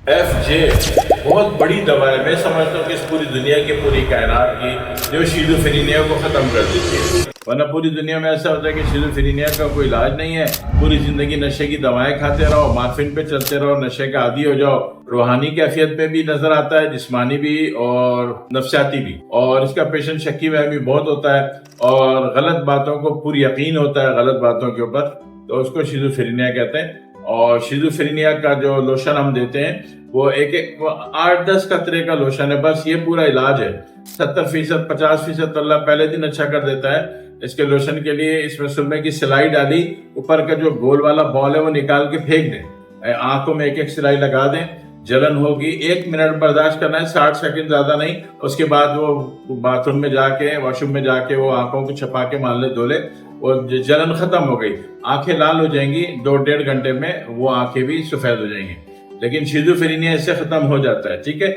F جے بہت بڑی دوا ہے، میں سمجھتا ہوں کہ اس پوری دنیا کی پوری کائنات کی جو شیزوفرینیا کو ختم کر دیتی ہے، ورنہ پوری دنیا میں ایسا ہوتا ہے کہ شیزوفرینیا کا کوئی علاج نہیں ہے، پوری زندگی نشے کی دوائیں کھاتے رہو، مارفن پہ چلتے رہو، نشے کا عادی ہو جاؤ، روحانی کیفیت پہ بھی نظر آتا ہے، جسمانی بھی اور نفسیاتی بھی، اور اس کا پیشنٹ شکی وہمی بہت ہوتا ہے اور غلط باتوں کو پوری یقین ہوتا ہے غلط باتوں کے اوپر، تو اس کو شیزوفرینیا کہتے ہیں۔ اور شیزوفرینیا کا جو لوشن ہم دیتے ہیں وہ 8-10 قطرے کا لوشن ہے، بس یہ پورا علاج ہے۔ 70%، 50% تو اللہ پہلے دن اچھا کر دیتا ہے۔ اس کے لوشن کے لیے اس میں سرمے کی سلائی ڈالی، اوپر کا جو گول والا بال ہے وہ نکال کے پھینک دیں، آنکھوں میں ایک سلائی لگا دیں، جلن ہوگی، 1 منٹ برداشت کرنا ہے، 60 سیکنڈ زیادہ نہیں، اس کے بعد وہ باتھ روم میں جا کے، واش روم میں جا کے وہ آنکھوں کو چھپا کے مان لے دھو لے، وہ جلن ختم ہو گئی، آنکھیں لال ہو جائیں گی، 2-1.5 گھنٹے میں وہ آنکھیں بھی سفید ہو جائیں گی، لیکن شیزوفرینیا اس سے ختم ہو جاتا ہے، ٹھیک ہے۔